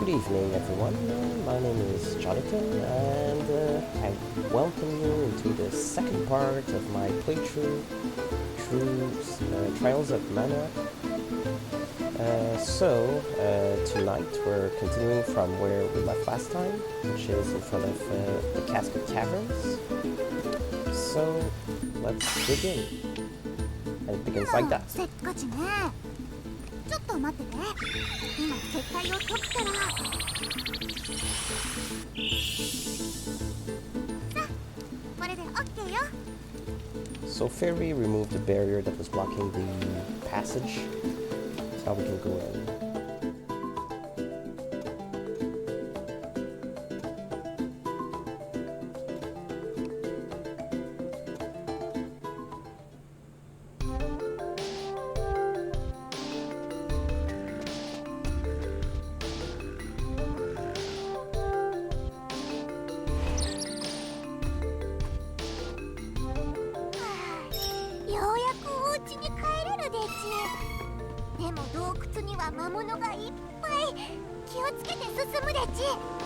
Good evening, everyone. My name is Jonathan, and I welcome you into the second part of my playthrough through Trials of Mana. Tonight we're continuing from where we left last time, which is in front of the Cascade Caverns. So let's begin. And it begins like that. ちょっと待ってて。今絶対を解くから。さあ、これで OK よ。 So Fairy removed the barrier that was blocking the passage. That's how we can go in.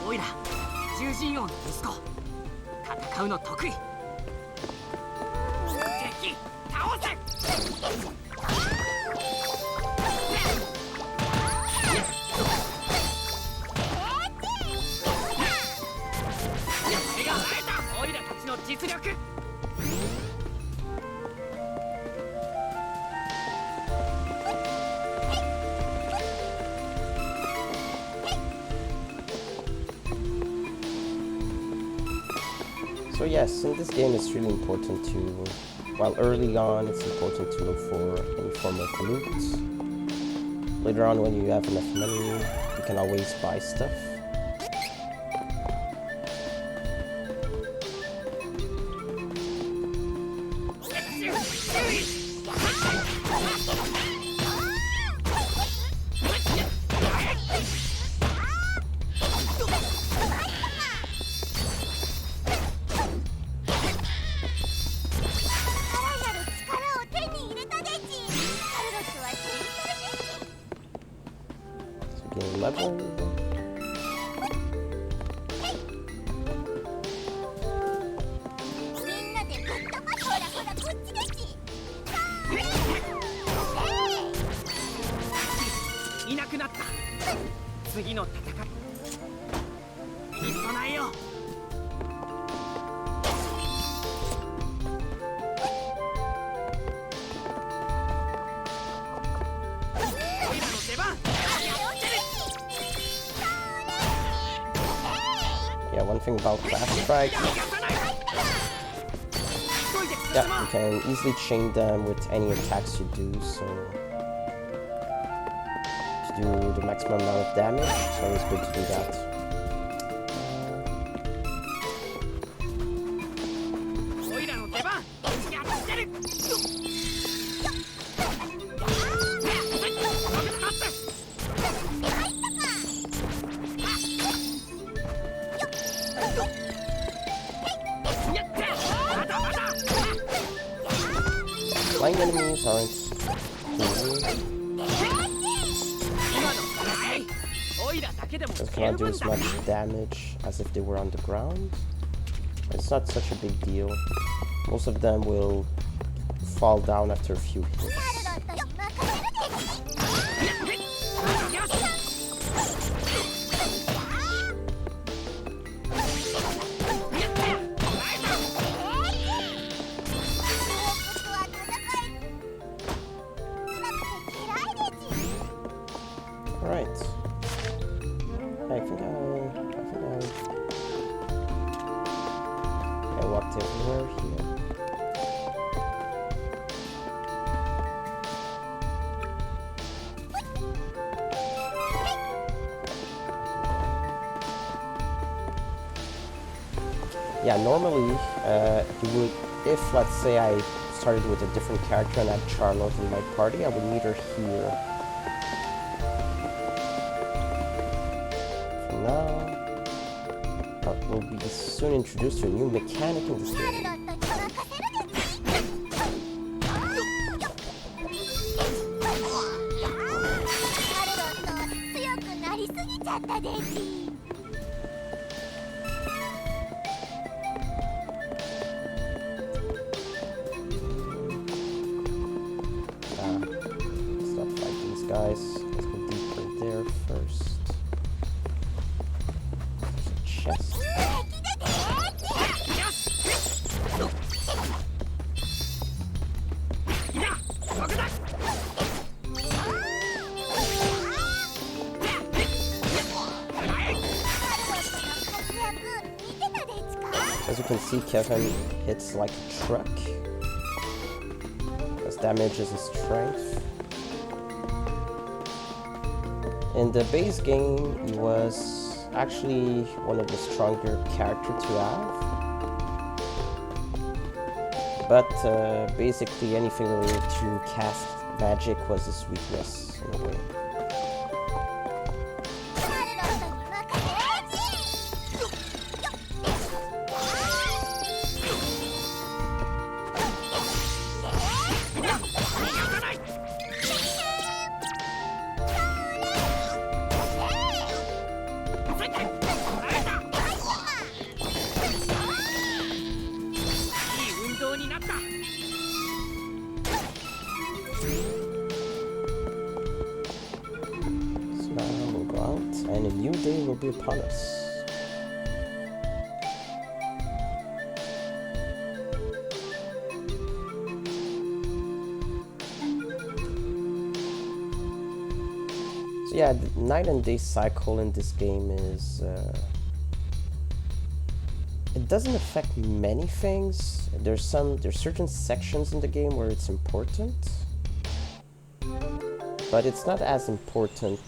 おいら、獣人王の息子。戦うの得意。敵、倒せ。手が生えた。おいらたちの実力。So yes, in this game it's really important to, while early on it's important to look for any form of loot. Later on when you have enough money, you can always buy stuff. Level. Yeah, one thing about fast strike. Yeah, you can easily chain them with any attacks you do, so to do the maximum amount of damage, it's always good to do that. Flying enemies aren't cool. They cannot do as much damage as if they were on the ground. It's not such a big deal. Most of them will fall down after a few hits. Right. I think I walked everywhere here. Yeah, normally, you would, if let's say I started with a different character and had Charlotte in my party, I would meet her here. But we'll be soon introduced to a new mechanic in this game. ちゃったデジ。Let's not fight these guys. Let's go deeper there first. There's a chest. As you can see, Kevin hits like a truck. As damage is his strength. In the base game, he was actually one of the stronger characters to have. But basically anything related to cast magic was his weakness in a way. And a new day will be upon us. So yeah, the night and day cycle in this game is... it doesn't affect many things. There's certain sections in the game where it's important. But it's not as important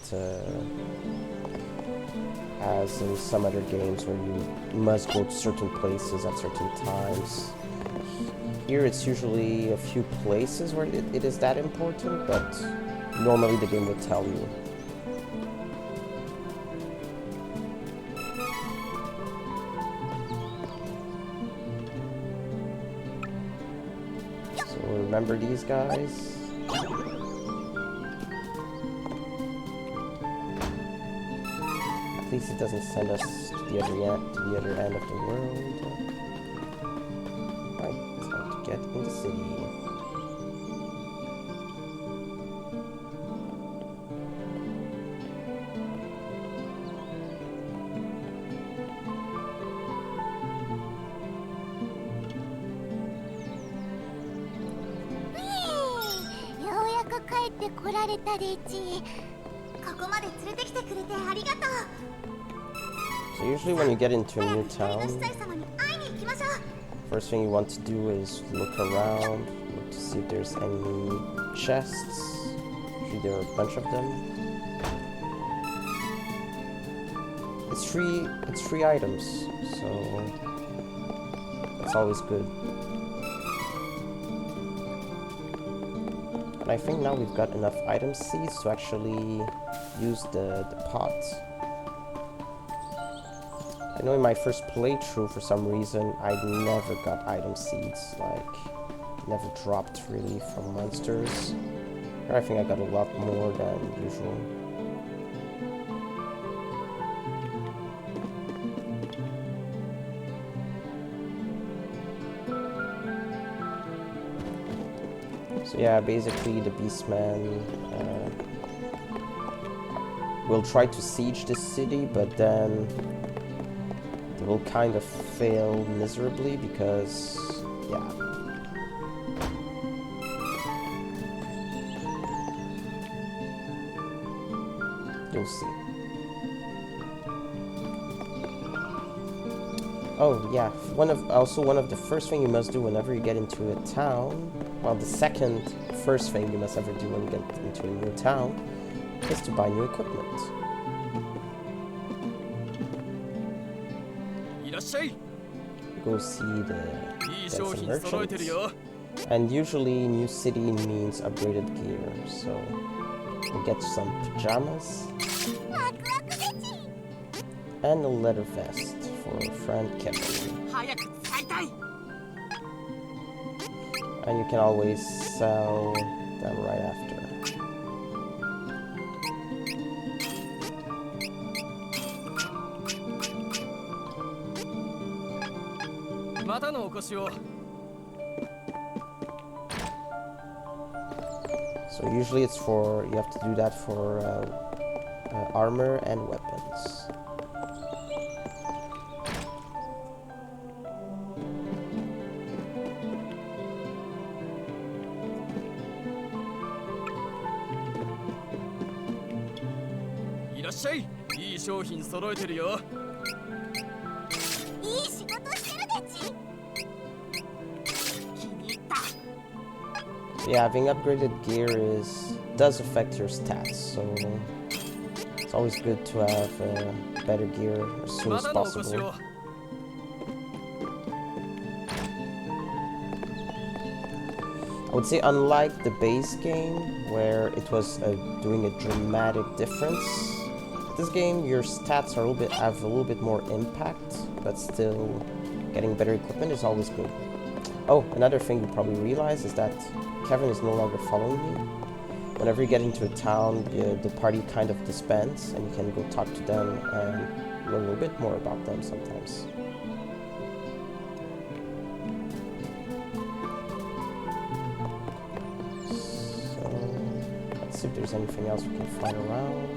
as in some other games where you must go to certain places at certain times. Here it's usually a few places where it is that important, but normally the game would tell you. So remember these guys? At least it doesn't send us to the other end of the world. Right, time to get in the city. So usually when you get into a new town, first thing you want to do is look around, look to see if there's any chests. Usually there are a bunch of them. It's free items, so that's always good. And I think now we've got enough item seeds to actually use the pot. I know in my first playthrough, for some reason, I never got item seeds, like, never dropped really from monsters. Here I think I got a lot more than usual. So yeah, basically the Beastman will try to siege this city, but then they will kind of fail miserably because, yeah. You'll see. Oh yeah, one of the first thing you must do whenever you get into a town, well, the first thing you must ever do when you get into a new town is to buy new equipment. Go see the merchants. And usually new city means upgraded gear, so we'll get some pajamas and a leather vest for our friend Kevin. And you can always sell them right after. またのお越しを。 So usually it's for, you have to do that for armor and weapons.いい商品揃えてるよ。いい仕事してるでち。気に入った。 Yeah, having upgraded gear does affect your stats, so it's always good to have better gear as soon as possible. I would say, unlike the base game, where it was doing a dramatic difference, this game your stats are have a little bit more impact, but still getting better equipment is always good. Oh, another thing you probably realize is that Kevin is no longer following me. Whenever you get into a town, the party kind of disbands, and you can go talk to them and learn a little bit more about them sometimes. See if there's anything else we can find around.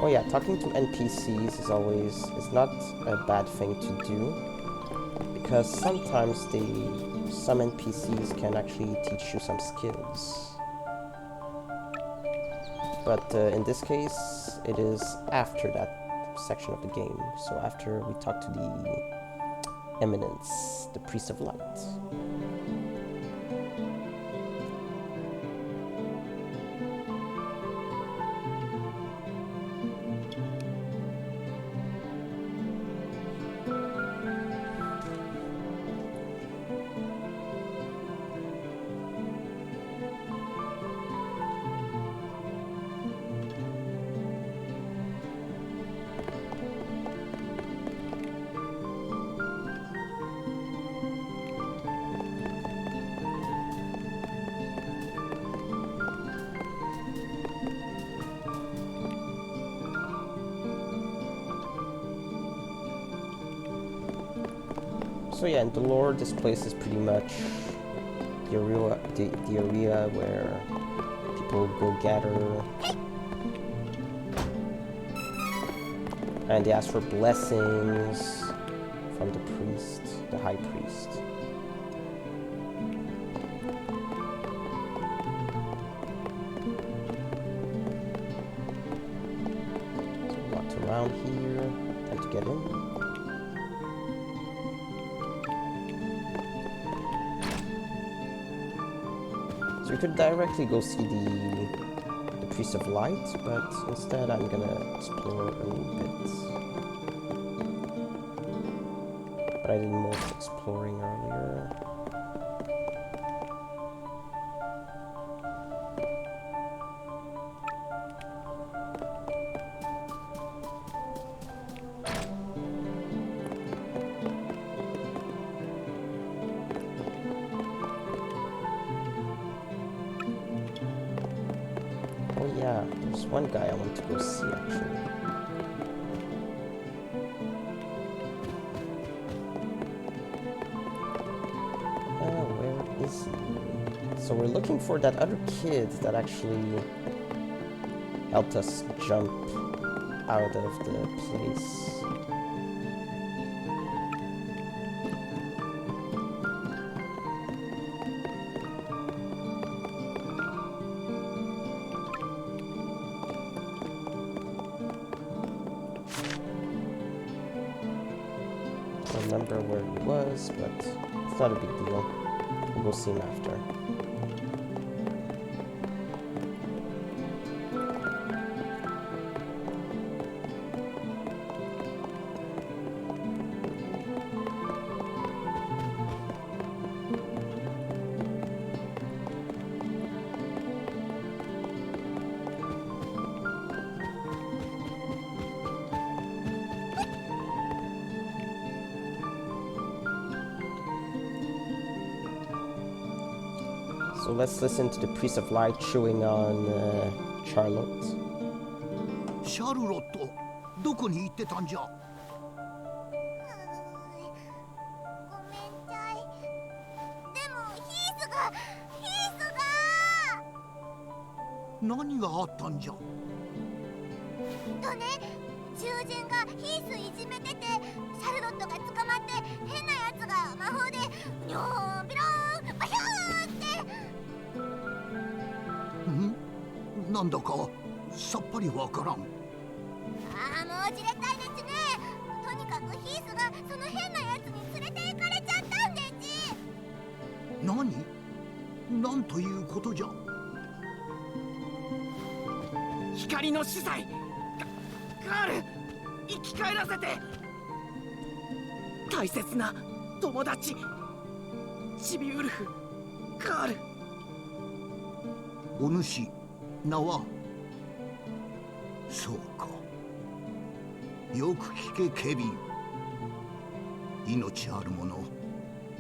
Oh yeah, talking to NPCs is not a bad thing to do, because sometimes some NPCs can actually teach you some skills. But in this case, it is after that section of the game, so after we talk to the Eminence, the Priest of Light. So yeah, in the lore, this place is pretty much the area where people go gather and they ask for blessings from the priest, the high priest. So we walked around here, time to get in. We could directly go see the Priest of Light, but instead I'm gonna explore a little bit. But I did most exploring earlier. Oh yeah, there's one guy I want to go see actually. Where is he? So we're looking for that other kid that actually helped us jump out of the place. I don't remember where he was, but it's not a big deal. We'll go see him after. So let's listen to the Priest of Light chewing on Charlotte. シャルロット、どこに行ってたんじゃ？ごめんちゃい。でもヒースが何があったんじゃ？とね、獣人がヒースいじめてて、シャルロットが捕まって変なやつが魔法でニョーンビローンバヒューって。なんだかさっぱりわからん。ああ、もうじれったいですね。とにかくヒースがその変なやつに連れて行かれちゃったんです。なんということじゃ？光の司祭カール、生き返らせて。大切な友達チビウルフカール。お主、名は？そうか。よく聞けケビン。命あるもの、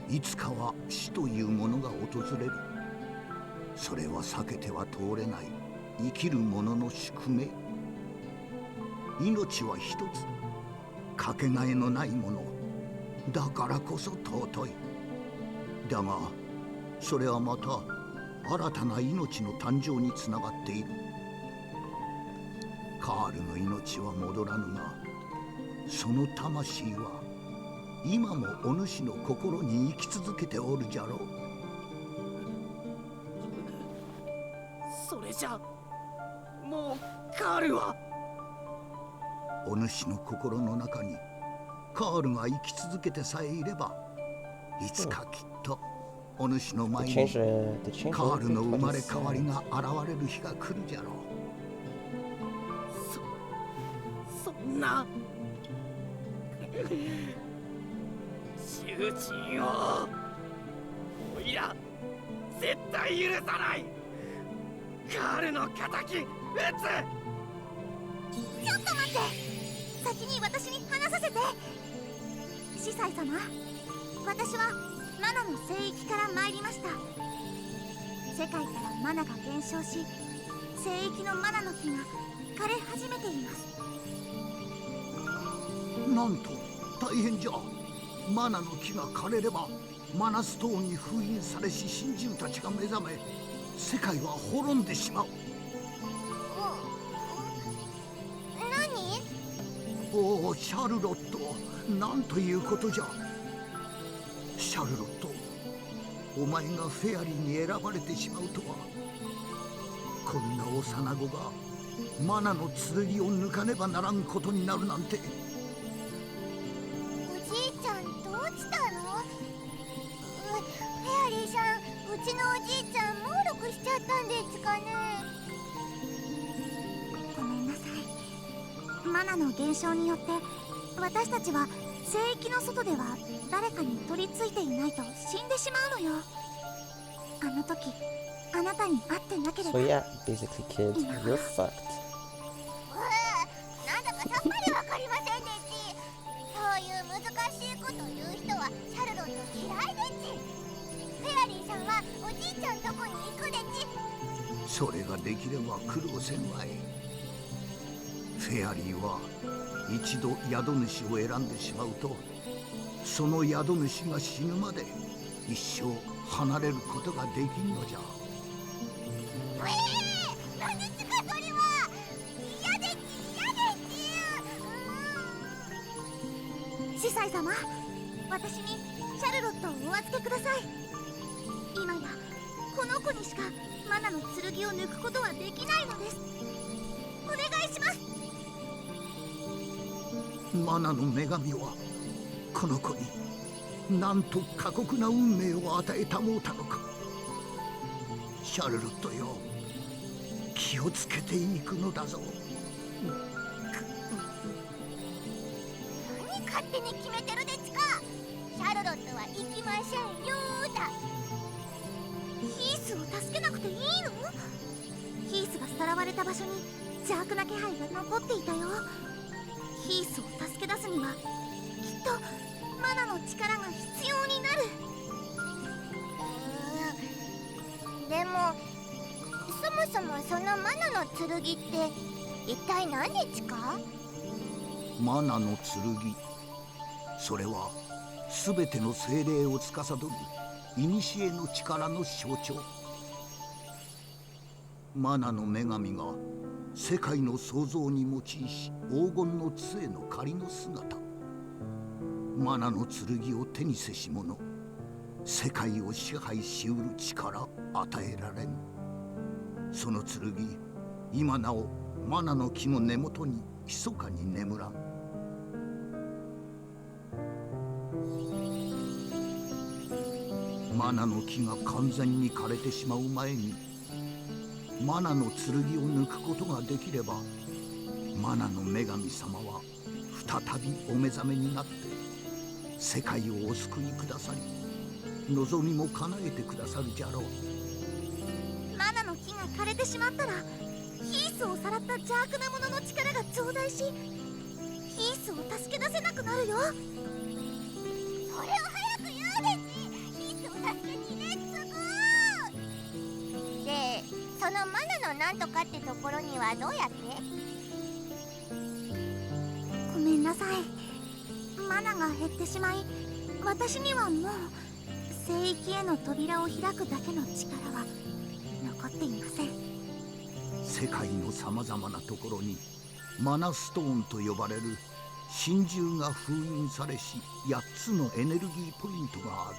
いつかは死というものが訪れる。それは避けては通れない生きる者の宿命。命は一つ、かけがえのないものだからこそ尊い。だがそれはまた新たな命の誕生につながっている。カールの命は戻らぬが、その魂は今もお主の心に生き続けておるじゃろう。それじゃもうカールは？お主の心の中にカールが生き続けてさえいれば、いつかきっとお主の前にカールの生まれ変わりが現れる日が来るじゃろう。そんな囚人をおいら絶対許さない。カールの仇討つ。ちょっと待って、先に私に話させて。司祭様、私はマナの聖域から参りました。世界からマナが減少し、聖域のマナの木が枯れ始めています。なんと大変じゃ。マナの木が枯れればマナストーンに封印されし神獣たちが目覚め、世界は滅んでしまう。何？おお、シャルロット、なんということじゃ。シャルロット、お前がフェアリーに選ばれてしまうとは。こんな幼子がマナの剣を抜かねばならんことになるなんて。おじいちゃんどうしたの？フェアリーさん、うちのおじいちゃん猛録しちゃったんですかね。ごめんなさい。マナの減少によって私たちは聖域の外では誰かに取り付いていないと死んでしまうのよ。あの時あなたに会ってなければ。 So yeah, basically kid, you're fucked. なんだかさっぱりわかりませんでち。そういう難しいこと言う人はシャルロット嫌いでち。フェアリーさんはおじいちゃんとこに行くでち。それができれば苦労せんわい。フェアリーは一度宿主を選んでしまうと、その宿主が死ぬまで一生離れることができんのじゃ。何ですかそれは。嫌でち嫌でち。司祭様、私にシャルロットをお預けください。今やこの子にしかマナの剣を抜くことはできないのです。お願いします。マナの女神はこの子になんと過酷な運命を与えたもうたのか。シャルロットよ、気をつけていくのだぞ。何勝手に決めてるでちか。シャルロットは行きませんよーだ。ヒースを助けなくていいの？ヒースがさらわれた場所に邪悪な気配が残っていたよ。ヒースを助け出すにはきっとマナの力が必要になる。でそもそのマナの剣って一体何日か？マナの剣、それは全ての精霊を司る古の力の象徴。マナの女神が世界の創造に用いし黄金の杖の仮の姿。マナの剣を手にせし者、世界を支配しうる力与えられん。その剣、今なおマナの木の根元に密かに眠らん。マナの木が完全に枯れてしまう前に、マナの剣を抜くことができれば、マナの女神様は再びお目覚めになって世界をお救いくださり、望みも叶えてくださるじゃろう。マナの木が枯れてしまったら、ヒースをさらった邪悪なものの力が増大し、ヒースを助け出せなくなるよ。それを早く言うでち。ヒースを助けにレッツゴー。で、そのマナのなんとかってところにはどうやって？ごめんなさい。マナが減ってしまい、私にはもう聖域への扉を開くだけの力は残っていません。世界のさまざまなところにマナストーンと呼ばれる真珠が封印されし8つのエネルギーポイントがある。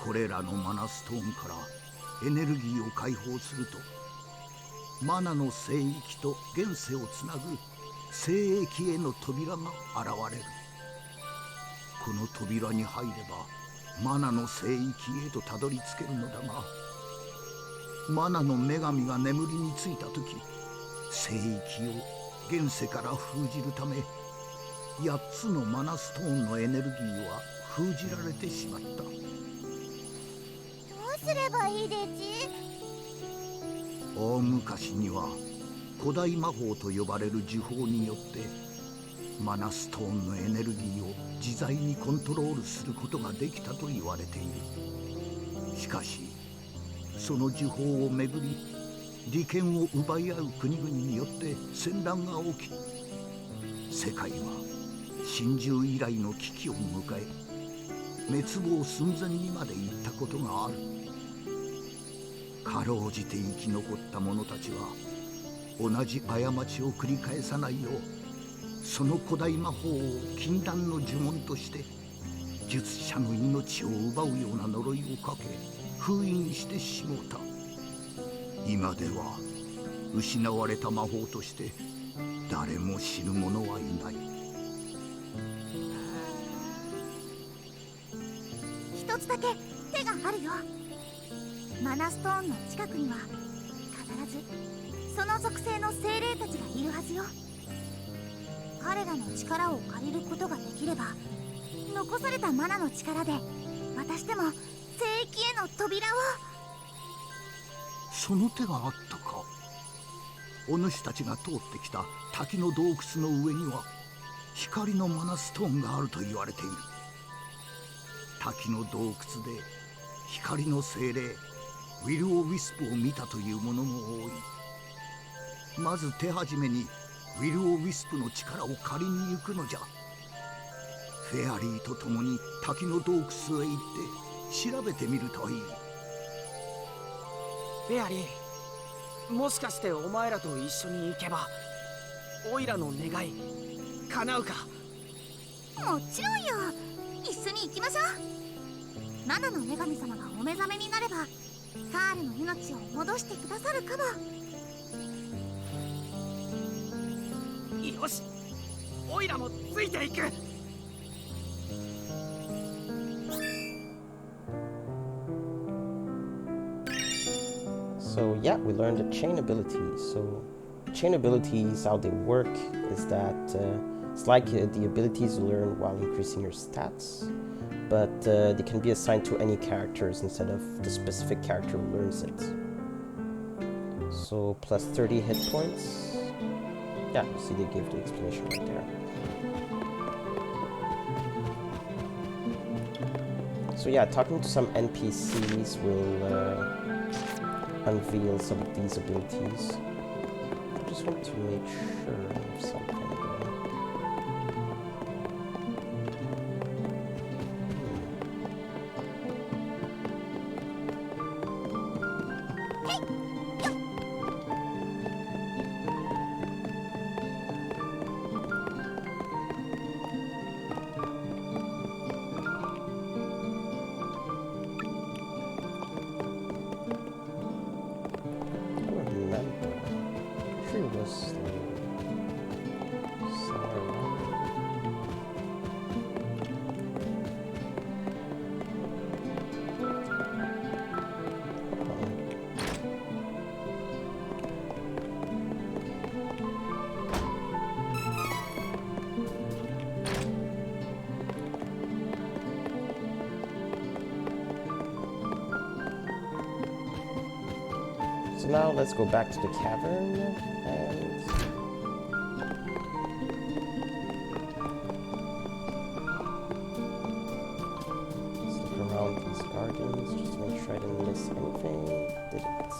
これらのマナストーンからエネルギーを解放すると、マナの聖域と現世をつなぐ聖域への扉が現れる。この扉に入ればマナの聖域へとたどり着けるのだが、マナの女神が眠りについた時、聖域を現世から封じるため、8つのマナストーンのエネルギーは封じられてしまった。どうすればいいでち？大昔には古代魔法と呼ばれる呪法によってマナストーンのエネルギーを自在にコントロールすることができたと言われている。しかしその呪法をめぐり、利権を奪い合う国々によって戦乱が起き、世界は真珠以来の危機を迎え、滅亡寸前にまで行ったことがある。かろうじて生き残った者たちは同じ過ちを繰り返さないよう、その古代魔法を禁断の呪文として術者の命を奪うような呪いをかけ封印してしもうた。今では失われた魔法として誰も知る者はいない。一つだけ手があるよ。マナストーンの近くには必ずその属性の精霊たちがいるはずよ。彼らの力を借りることができれば、残されたマナの力で私でも聖域への扉を。その手があったか。お主たちが通ってきた滝の洞窟の上には光のマナストーンがあると言われている。滝の洞窟で光の精霊ウィル・オ・ウィスプを見たという者も多い。まず手始めにウィル・オ・ウィスプの力を借りに行くのじゃ。フェアリーと共に滝の洞窟へ行って調べてみるといい。フェアリー、もしかしてお前らと一緒に行けばオイラの願い叶うか？もちろんよ。一緒に行きましょう。マナの女神様がお目覚めになればカールの命を戻してくださるかも。よし、オイラもついていく。So yeah, we learned the chain abilities. So chain abilities, how they work is that it's like the abilities you learn while increasing your stats, but they can be assigned to any characters instead of the specific character who learns it. So plus 30 hit points. Yeah, you see they give the explanation right there. So yeah, talking to some NPCs will unveil some of these abilities. I just want to make sure of something though. So now let's go back to the cavern and let's look around these gardens just to make sure I didn't miss anything. Didn't.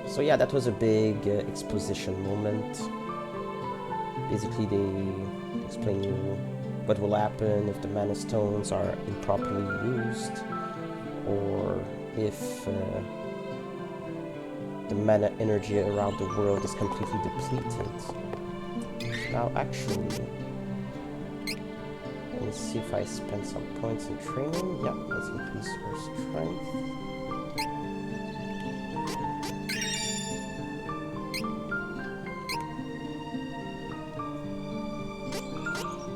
So yeah, that was a big exposition moment. Basically, they explain you what will happen if the mana stones are improperly used, or if the mana energy around the world is completely depleted. Now, actually, let me see if I spend some points in training. Yep, let's increase our strength.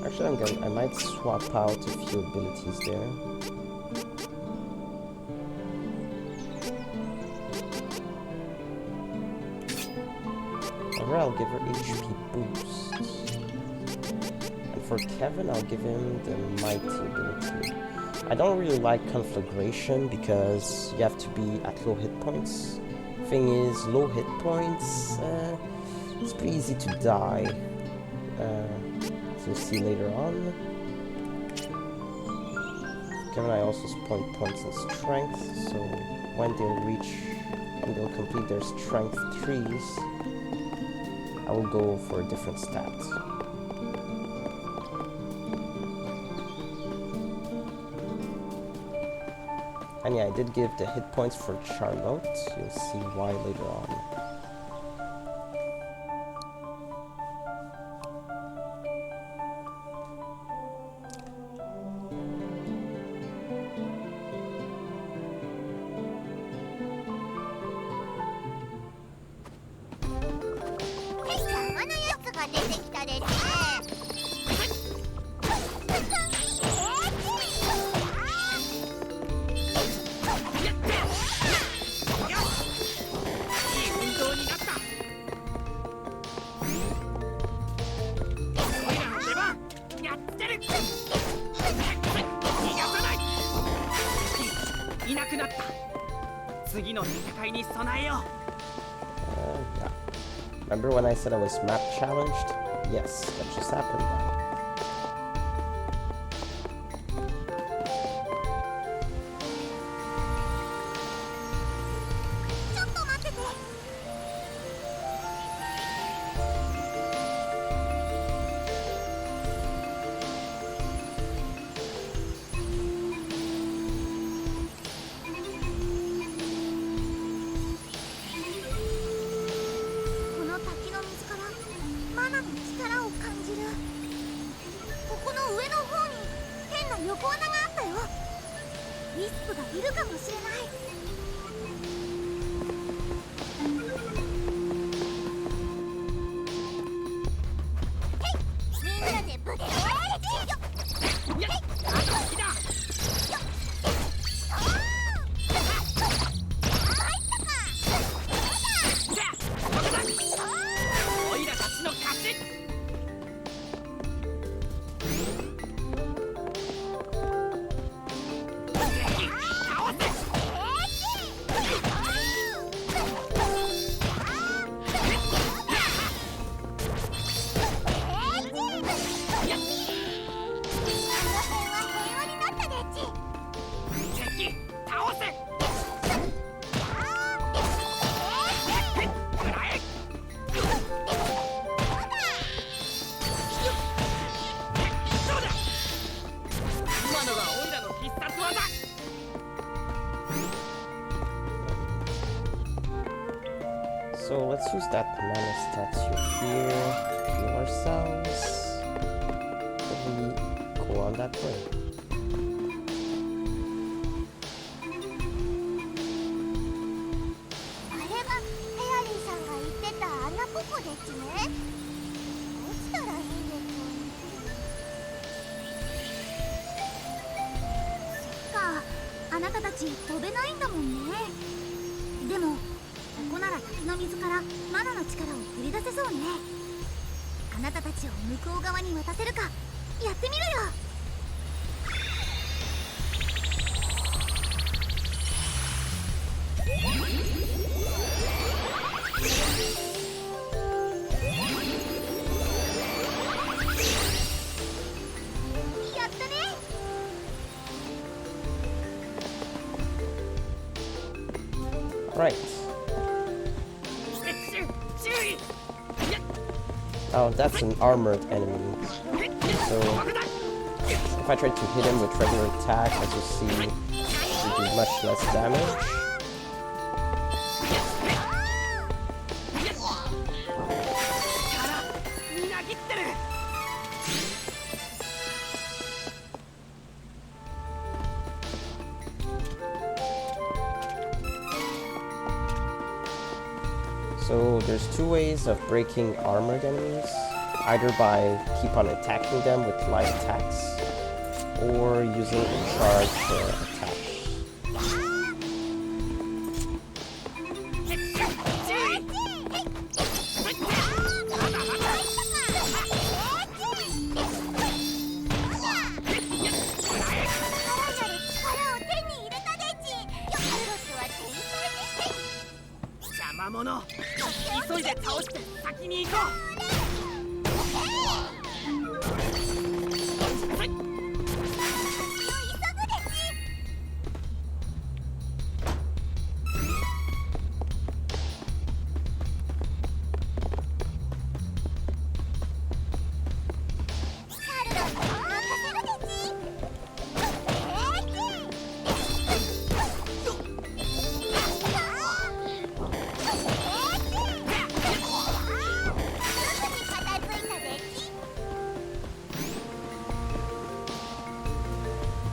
Actually, I might swap out a few abilities there. Or I'll give her HP boost. And for Kevin, I'll give him the Mighty ability. I don't really like Conflagration because you have to be at low hit points. Thing is, low hit points, it's pretty easy to die. You'll see later on. Kevin, I also point points in strength, so when they'll complete their strength 3s, I will go for a different stat. And yeah, I did give the hit points for Charlotte. You'll see why later on. Remember when I said I was map challenged? Yes, that just happened now. So let's use that mana statue here, heal ourselves, and we go on that way. あれがフェアリーさんが言ってた穴ポコでちね。落ちたらいいんでしょうね。そっか、あなたたち飛べないんだもんね。でもここなら滝の水からマナの力を繰り出せそうね。あなたたちを向こう側に渡せるかやってみるよ。やったね。Right. Oh, that's an armored enemy. So if I try to hit him with regular attack, as you see, we do much less damage. So there's two ways of breaking armored enemies, either by keep on attacking them with light attacks, or using a charge attack.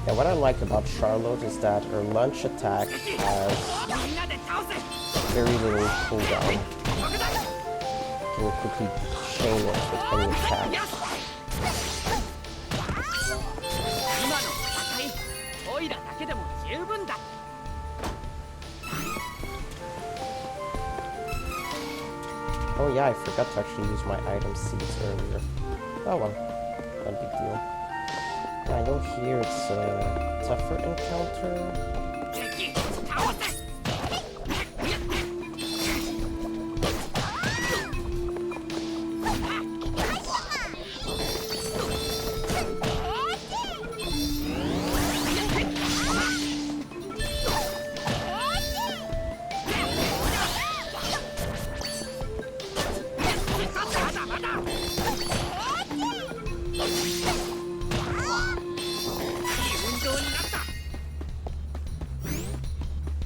Yeah, what I like about Charlotte is that her launch attack has very little cooldown. You can quickly chain it with any attack. Oh yeah, I forgot to actually use my item seeds earlier. Oh well, not a big deal. I know here it's a tougher encounter.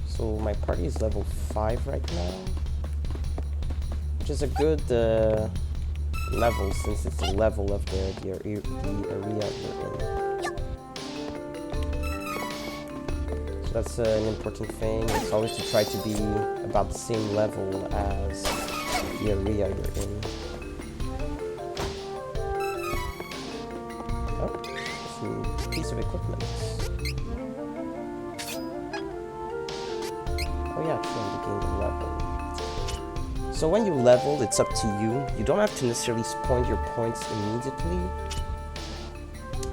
So my party is level 5 right now, which is a good level since it's the level of the area you're in. So that's an important thing. It's always to try to be about the same level as the area you're in. Oh, there's a piece of equipment. Oh yeah, actually I'm beginning to level. So when you level, it's up to you. You don't have to necessarily spawn your points immediately.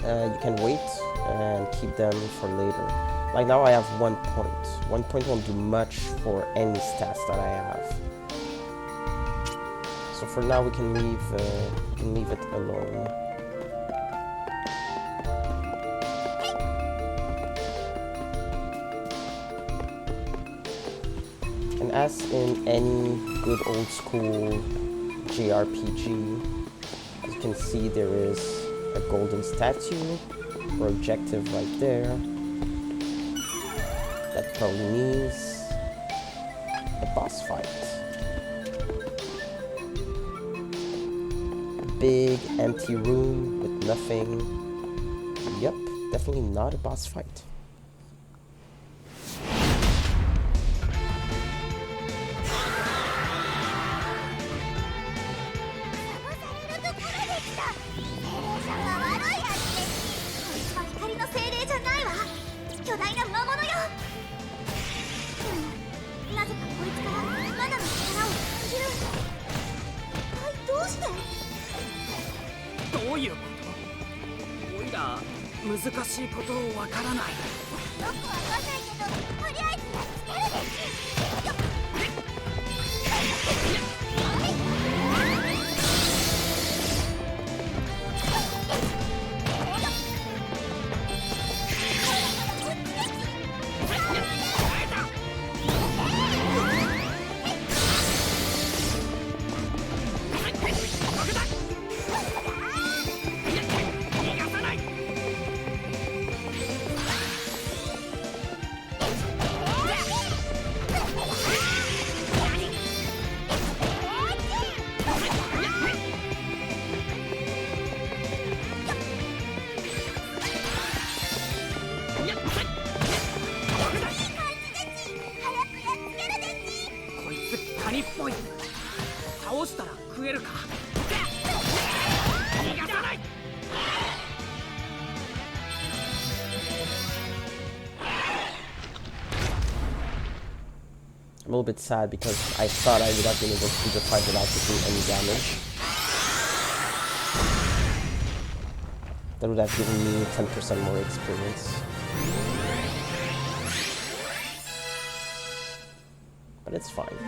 You can wait and keep them for later. Like now I have 1 point. 1 point won't do much for any stats that I have. So for now we can leave it alone. And as in any good old school JRPG, as you can see there is a golden statue or objective right there. That probably means a boss fight. big empty room with nothing. Yep, definitely not a boss fight. I'm a little bit sad because I thought I would have been able to do the fight without taking any damage. That would have given me 10% more experience. But it's fine.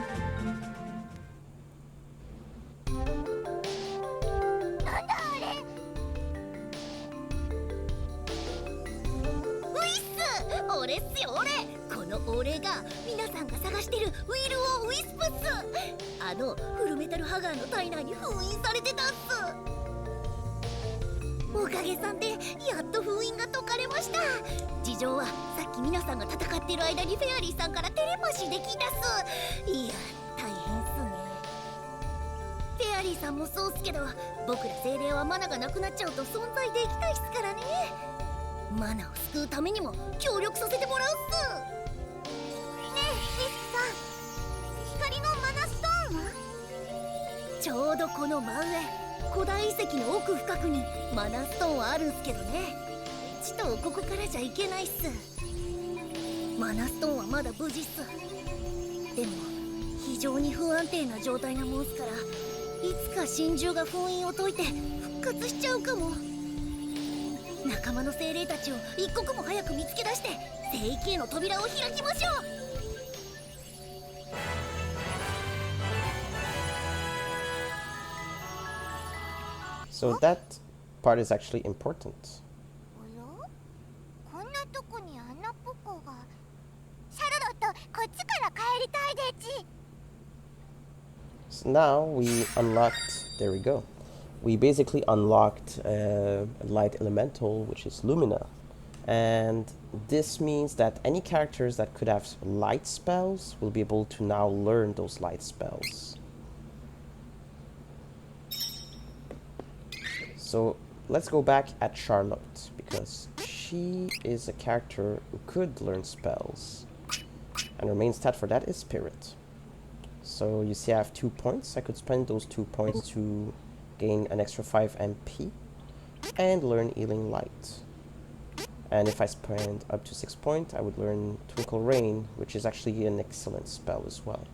So that part is actually important. So now we unlocked, there we go. We basically unlocked a light elemental, which is Lumina. And this means that any characters that could have light spells will be able to now learn those light spells. So let's go back at Charlotte, because she is a character who could learn spells. And her main stat for that is Spirit. So you see I have 2 points. I could spend those 2 points to gain an extra 5 MP and learn Healing Light. And if I spend up to 6 points, I would learn Twinkle Rain, which is actually an excellent spell as well.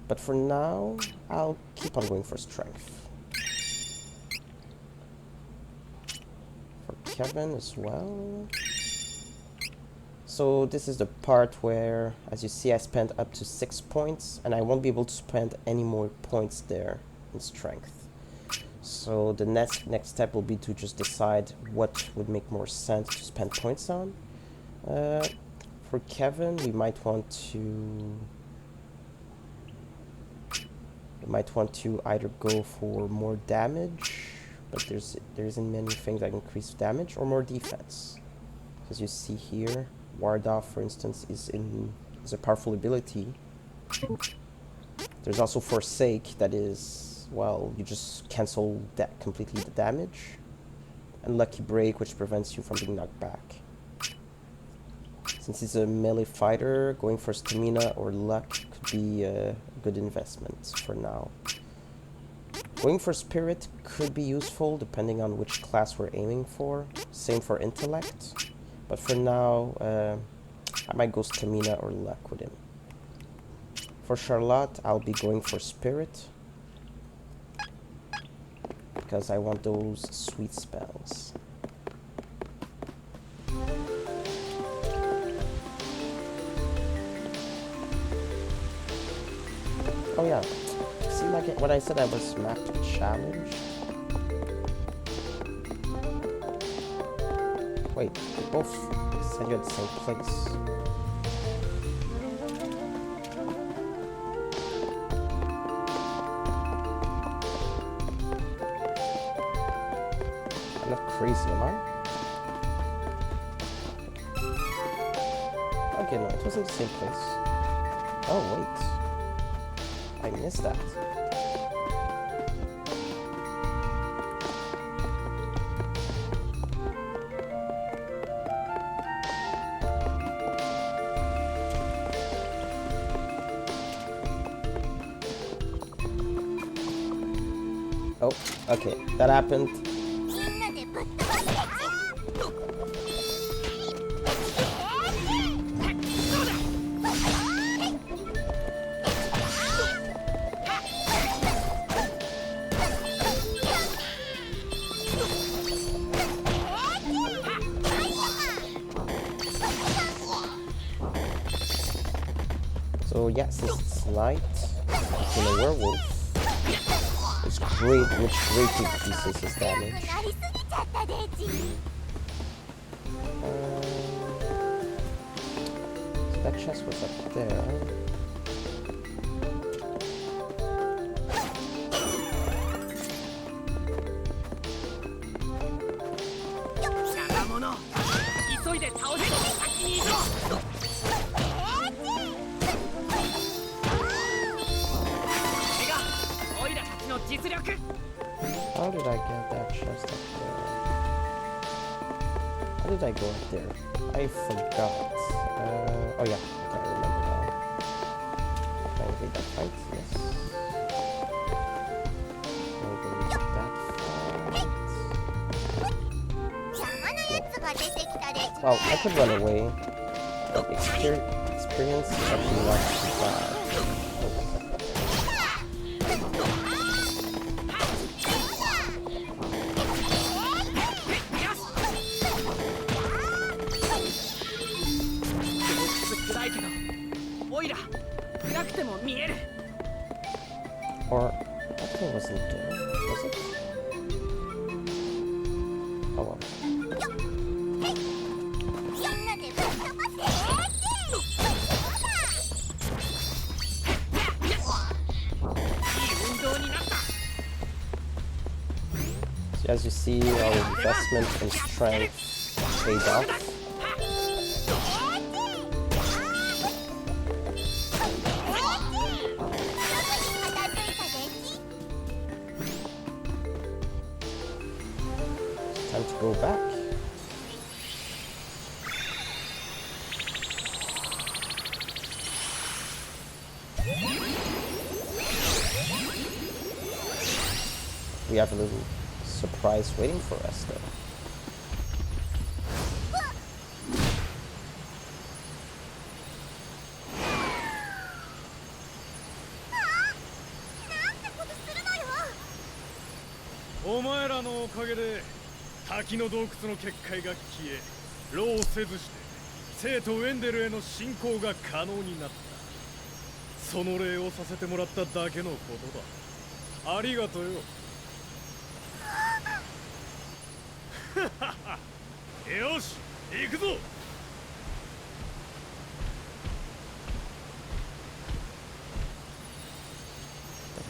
But for now, I'll keep on going for Strength. For Kevin as well. So this is the part where, as you see, I spent up to 6 points, and I won't be able to spend any more points there in Strength. So the next step will be to just decide what would make more sense to spend points on. For Kevin, we might want to either go for more damage, but there isn't many things that increase damage, or more defense. As you see here, Ward Off, for instance, is a powerful ability. There's also Forsake that is well, you just cancel that completely the damage. And Lucky Break, which prevents you from being knocked back. Since he's a melee fighter, going for stamina or luck could be a good investment for now. Going for spirit could be useful depending on which class we're aiming for. Same for intellect. But for now, I might go stamina or luck with him. For Charlotte, I'll be going for spirit, because I want those sweet spells. Oh yeah, see, like when I said I was map challenged? Wait, they both said you're at the same place. I'm not crazy, am I? Okay, no, it wasn't the same place. Oh, wait. I missed that. Oh, okay, that happened. みんなでぶっ飛ばしてSo yeah, since it's night, it's in a werewolf. It's great, which greatly decreases his damage. なりすぎちゃったデジ So that chest was up there. How did I get that chest up there? How did I go up there? I forgot. Oh yeah, okay, I remember now. Can I invade that fight? Yes. Can I invade that fight? 邪魔なやつが出てきたデジ Well, I could run away. Experience is actually not too bad. Or, that thing wasn't there, was it? Oh well. みんなでぶっ飛ばして So as you see, our investment in strength paid off. Time to go back. We have a little surprise waiting for us, though. Oh, お前らのおかげで滝の洞窟の結界が消え、労せずして生とウェンデルへの侵攻が可能になった。その礼をさせてもらっただけのことだ。ありがとうよ。よし、行くぞ。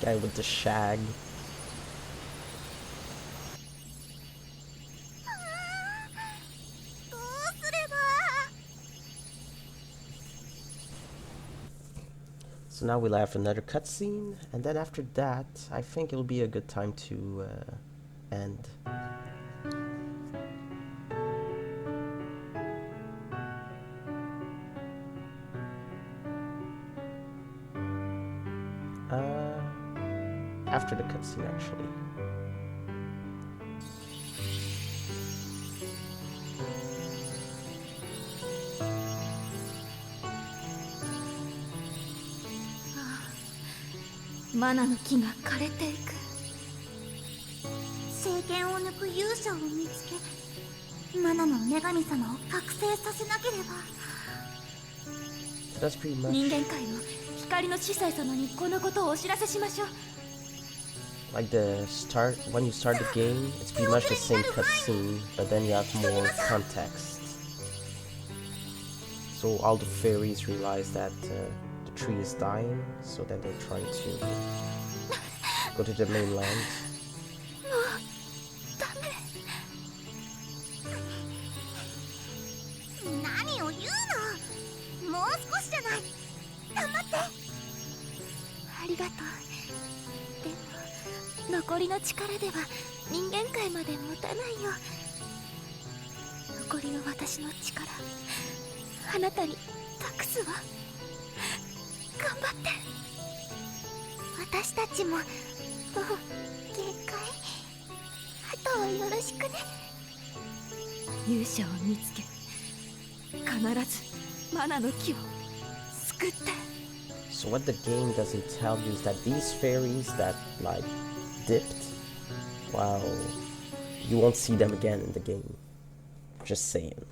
That guy with the shag. So now we'll have another cutscene, and then after that, I think it'll be a good time to end. After the cutscene, actually.マナの木が枯れていく。聖剣を抜く勇者を見つけ、マナの女神様を覚醒させなければ。 So that's pretty much 人間界の光の司祭様にこのことをお知らせしましょう。 like the start. When you start the game, it's pretty much the same cutscene, but then you have more context. So all the fairies realize that the tree is dying, so then they're trying to go to the mainland. 何を言うの。もう少しじゃない。黙って。ありがとう。でも残りの力では人間界まで持たないよ。残りの私の力、あなたに託すわ。頑張って。私たちももう限界。あとはよろしくね。勇者を見つけ、必ずマナの木を救って。 So what the game doesn't tell you is that these fairies that like dipped, wow, you won't see them again in the game. Just saying.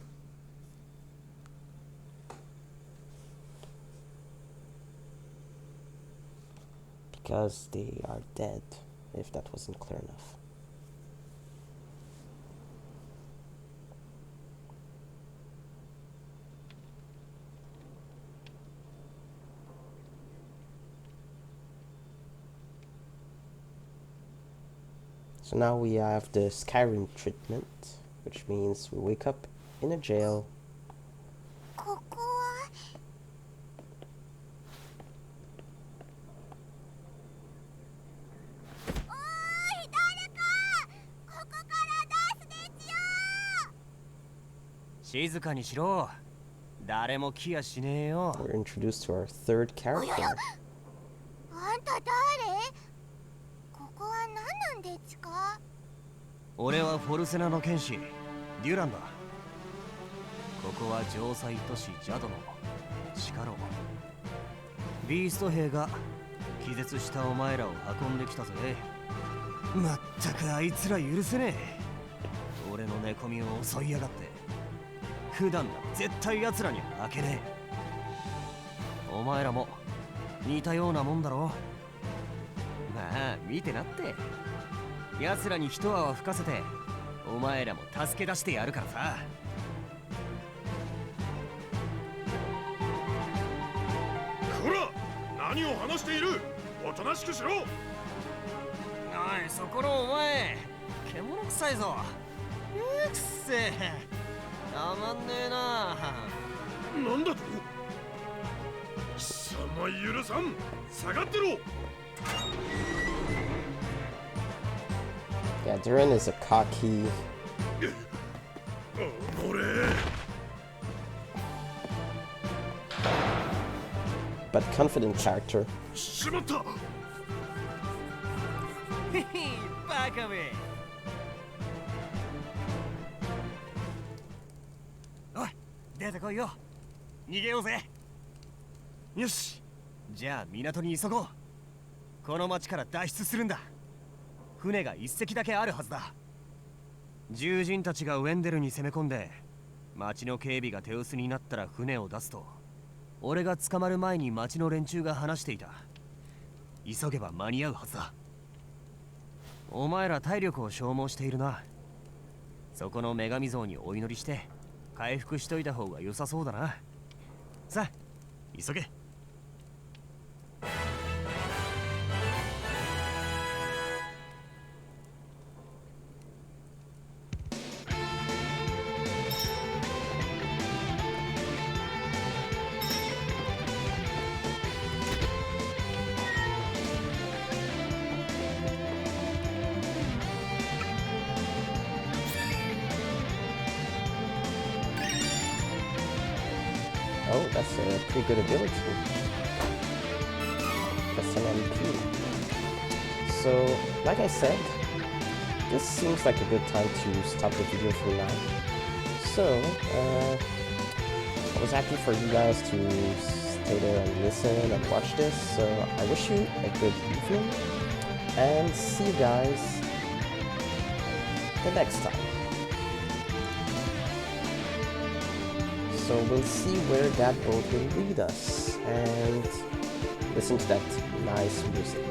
Because they are dead, if that wasn't clear enough. So now we have the Skyrim treatment, which means we wake up in a jail. ここは。おーい、誰か。ここから出すですよ。静かにしろ。誰も来やしねえよ。 We're introduced to our third character. あんた誰？ここは何なんですか？俺はフォルセナの剣士デュランだ。ここは城塞都市ジャドの地下牢。ビースト兵が気絶したお前らを運んできたぜ。まったくあいつら許せねえ。俺の寝込みを襲いやがって。普段だ絶対奴らには負けねえ。お前らも似たようなもんだろ。まあ見てなって。奴らに一泡吹かせてお前らも助け出してやるからさ。こら、何を話している。おとなしくしろ。おい、そこのお前獣臭いぞ。くっせえ、たまんねえな。なんだと。貴様許さん。下がってろ。 Yeah, Duran is a cocky, but confident character. しまった。へへ、バカめ。おい、出てこいよ。逃げようぜ。よし、じゃあ港に急ごう。この町から脱出するんだ。船が一隻だけあるはずだ。獣人たちがウェンデルに攻め込んで町の警備が手薄になったら船を出すと俺が捕まる前に町の連中が話していた。急げば間に合うはずだ。お前ら体力を消耗しているな。そこの女神像にお祈りして回復しといた方が良さそうだな。さあ急げ。That's a pretty good ability. Plus an MP. So, like I said, this seems like a good time to stop the video for now. So, I was happy for you guys to stay there and listen and watch this. So, I wish you a good evening, and see you guys the next time. So we'll see where that boat will lead us, and listen to that nice music.